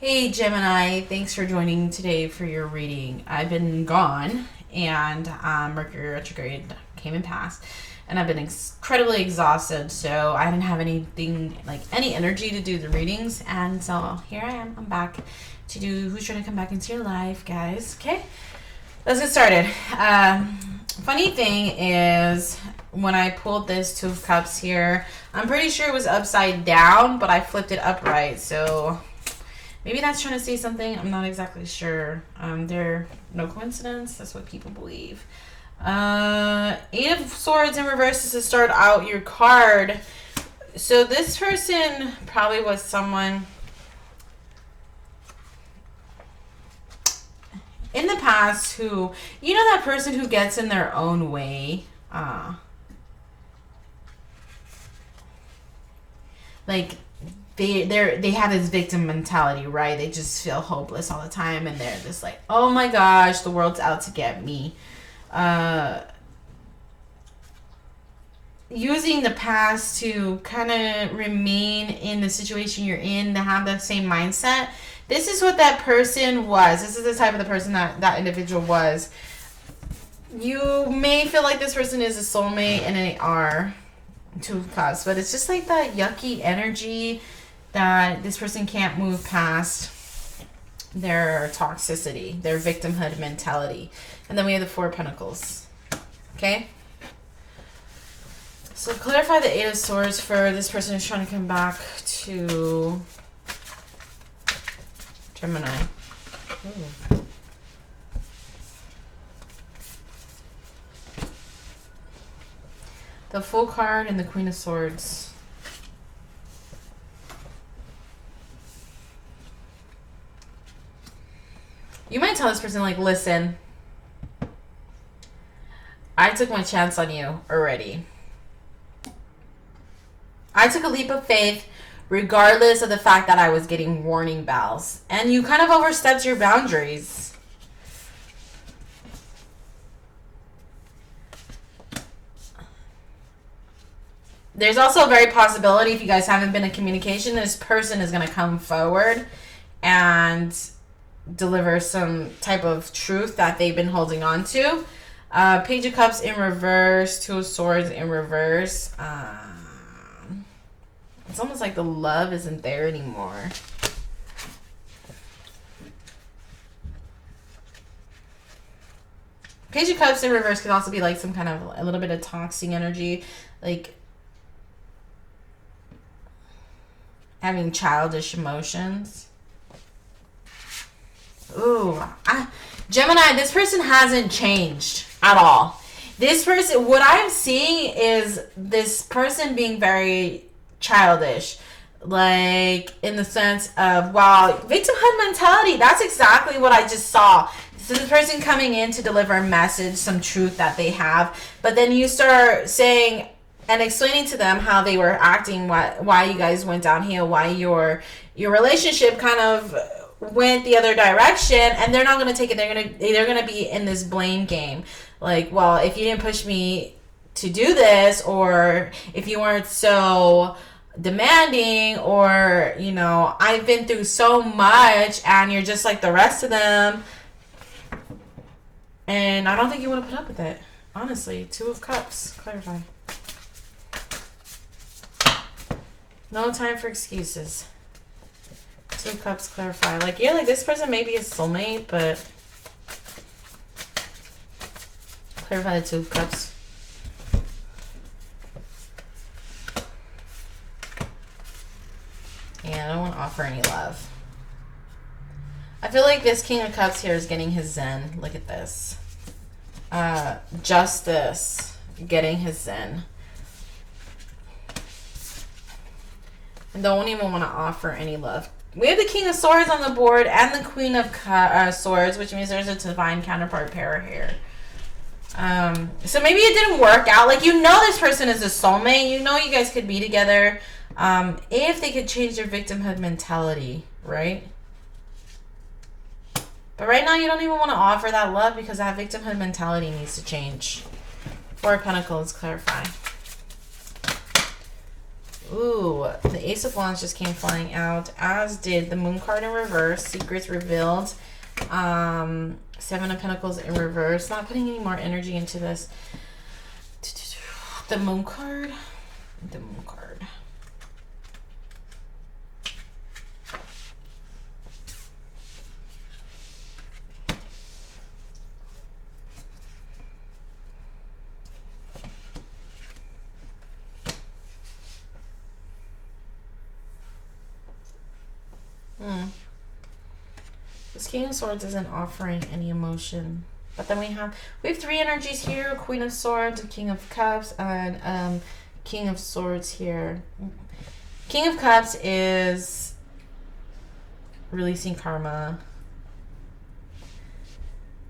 Hey Gemini, thanks for joining today for your reading. I've been gone and Mercury retrograde came and passed and I've been incredibly exhausted, so I didn't have anything like any energy to do the readings, and so here I am. I'm back to do Who's Trying to Come Back into Your Life, guys. Okay, let's get started. Funny thing is, when I pulled this Two of Cups here, I'm pretty sure it was upside down, but I flipped it upright, so maybe that's trying to say something. I'm not exactly sure. No coincidence. That's what people believe. Eight of Swords in reverse is to start out your card. So this person probably was someone in the past who, you know, that person who gets in their own way. Like, they have this victim mentality, right? They just feel hopeless all the time, and they're just like, oh my gosh, the world's out to get me. Using the past to kind of remain in the situation you're in, to have the same mindset. This is what that person was. This is the type of the person that individual was. You may feel like this person is a soulmate, and they are. Two of Cups, but it's just like that yucky energy that this person can't move past their toxicity, their victimhood mentality. And then we have the Four of Pentacles. Okay? So clarify the Eight of Swords for this person who's trying to come back to Gemini. Ooh. The Fool card and the Queen of Swords. You might tell this person, like, listen, I took my chance on you already. I took a leap of faith regardless of the fact that I was getting warning bells. And you kind of overstepped your boundaries. There's also a very possibility, if you guys haven't been in communication, this person is going to come forward and deliver some type of truth that they've been holding on to. Page of Cups in reverse, Two of Swords in reverse. It's almost like the love isn't there anymore. Page of Cups in reverse could also be like some kind of a little bit of toxic energy, like having childish emotions. Ooh, Gemini, this person hasn't changed at all. This person, what I'm seeing is this person being very childish. Like, in the sense of, wow, victimhood mentality. That's exactly what I just saw. So this person coming in to deliver a message, some truth that they have. But then you start saying and explaining to them how they were acting, why you guys went downhill, why your relationship kind of went the other direction, and they're not going to take it. They're going to be in this blame game. Like, well, if you didn't push me to do this, or if you weren't so demanding, or, you know, I've been through so much and you're just like the rest of them, and I don't think you want to put up with it. Honestly, Two of Cups, clarify. No time for excuses. Two of Cups, clarify. Like, yeah, like this person may be a soulmate, but clarify the Two of Cups. Yeah, I don't want to offer any love. I feel like this King of Cups here is getting his zen. Look at this. Justice, getting his zen. And don't even want to offer any love. We have the King of Swords on the board and the Queen of Swords, which means there's a divine counterpart pair here. So maybe it didn't work out. Like, you know this person is a soulmate. You know you guys could be together. If they could change their victimhood mentality, right? But right now you don't even want to offer that love because that victimhood mentality needs to change. Four of Pentacles, clarify. Ooh, the Ace of Wands just came flying out, as did the Moon card in reverse, Secrets Revealed, Seven of Pentacles in reverse. Not putting any more energy into this. The Moon card. The Moon card. This King of Swords isn't offering any emotion. But then we have three energies here, Queen of Swords, and King of Cups, and King of Swords here. King of Cups is releasing karma.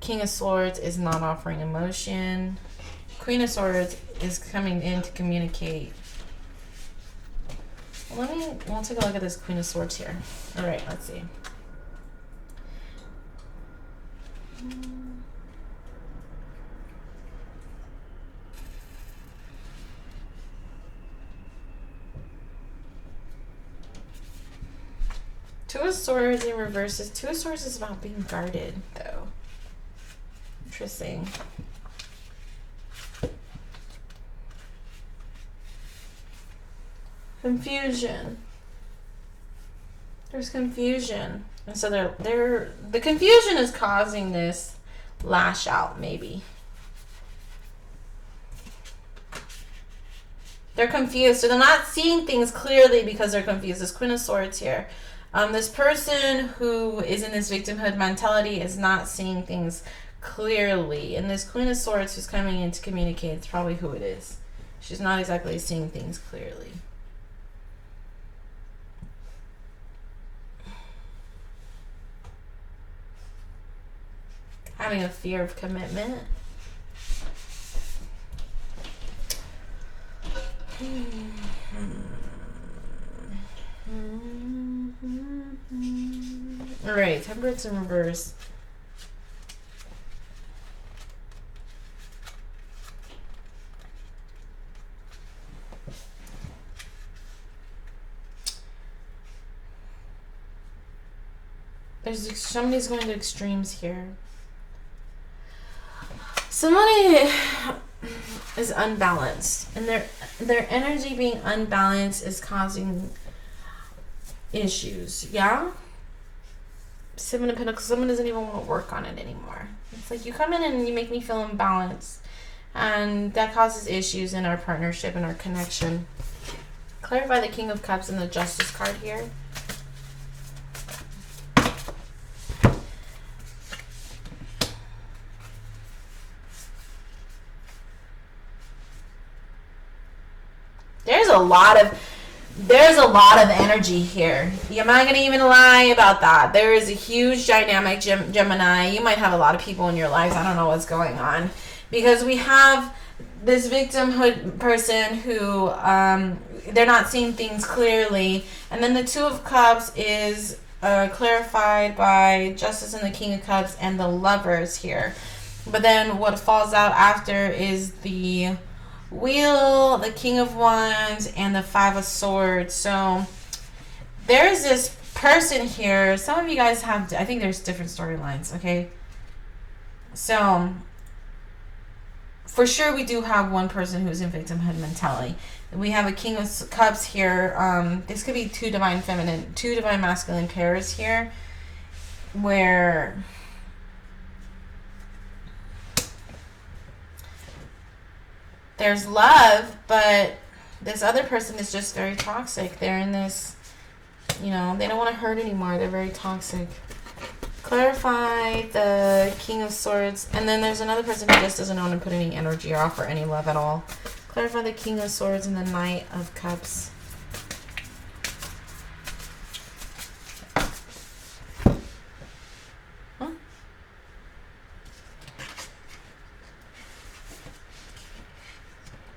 King of Swords is not offering emotion. Queen of Swords is coming in to communicate. We'll take a look at this Queen of Swords here. All right, let's see. Two of Swords in reverse. Two of Swords is about being guarded, though. Interesting. Confusion. There's confusion. And so the confusion is causing this lash out, maybe. They're confused. So they're not seeing things clearly because they're confused. This Queen of Swords here. This person who is in this victimhood mentality is not seeing things clearly. And this Queen of Swords who's coming in to communicate, it's probably who it is. She's not exactly seeing things clearly. Having a fear of commitment. All right, Temperance in reverse. Somebody's going to extremes here. Somebody is unbalanced, and their energy being unbalanced is causing issues. Yeah. Seven of Pentacles. Someone doesn't even want to work on it anymore. It's like you come in and you make me feel imbalanced, and that causes issues in our partnership and our connection. Clarify the King of Cups and the Justice card here. There's a lot of energy here. I'm not going to even lie about that. There is a huge dynamic, Gemini. You might have a lot of people in your lives. I don't know what's going on. Because we have this victimhood person who they're not seeing things clearly. And then the Two of Cups is clarified by Justice and the King of Cups and the Lovers here. But then what falls out after is the Wheel, the King of Wands, and the Five of Swords. So there's this person here. Some of you guys have, I think there's different storylines, okay? So for sure we do have one person who's in victimhood mentality. We have a King of Cups here. This could be two divine masculine pairs here, where there's love, but this other person is just very toxic. They're in this, they don't want to hurt anymore. They're very toxic. Clarify the King of Swords. And then there's another person who just doesn't want to put any energy or offer any love at all. Clarify the King of Swords and the Knight of Cups.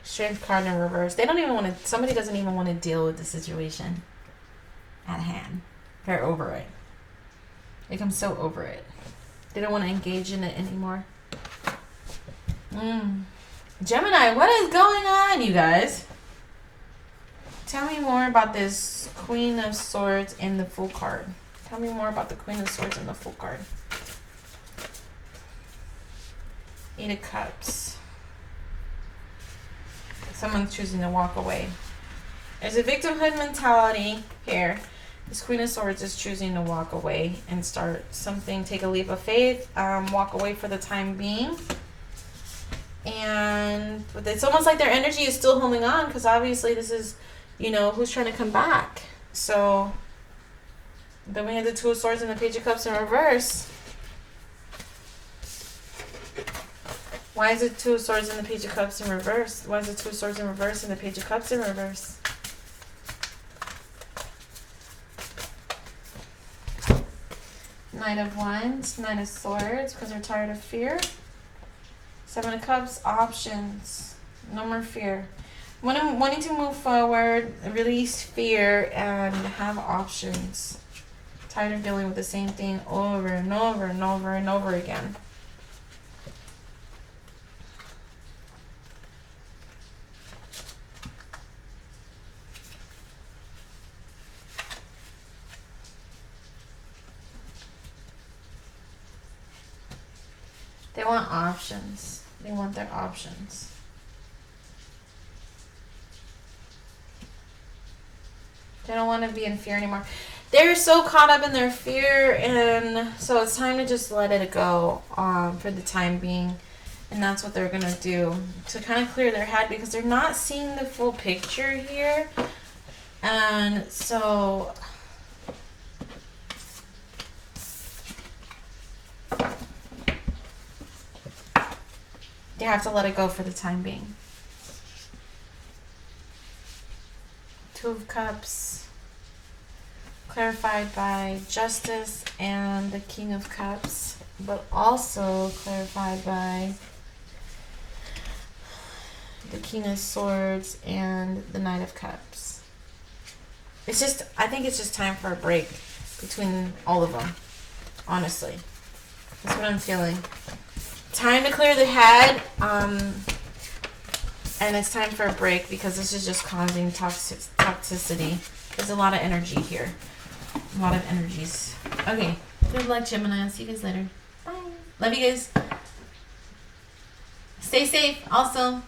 Strength card in reverse. They don't even want to, somebody doesn't even want to deal with the situation at hand. They're over it. Like, I'm so over it. They don't want to engage in it anymore. Gemini, what is going on, you guys? Tell me more about this Queen of Swords in the Fool card. Tell me more about the Queen of Swords in the Fool card. Eight of Cups. Someone's choosing to walk away. There's a victimhood mentality here. This Queen of Swords is choosing to walk away and start something, take a leap of faith, walk away for the time being. And it's almost like their energy is still holding on because obviously this is, you know, who's trying to come back. So then we have the Two of Swords and the Page of Cups in reverse. Why is it Two of Swords and the Page of Cups in reverse? Why is it Two of Swords in reverse and the Page of Cups in reverse? Knight of Wands, Knight of Swords, because they're tired of fear. Seven of Cups, options. No more fear. Wanting to move forward, release fear, and have options. Tired of dealing with the same thing over and over and over and over again. They want options. They want their options. They don't want to be in fear anymore. They're so caught up in their fear, and so it's time to just let it go for the time being. And that's what they're going to do to kind of clear their head because they're not seeing the full picture here. And so they have to let it go for the time being. Two of Cups, clarified by Justice and the King of Cups, but also clarified by the King of Swords and the Knight of Cups. It's just, I think it's just time for a break between all of them, honestly. That's what I'm feeling. Time to clear the head, and it's time for a break because this is just causing toxicity. There's a lot of energy here. A lot of energies. Okay. Good luck, Gemini. I'll see you guys later. Bye. Love you guys. Stay safe also.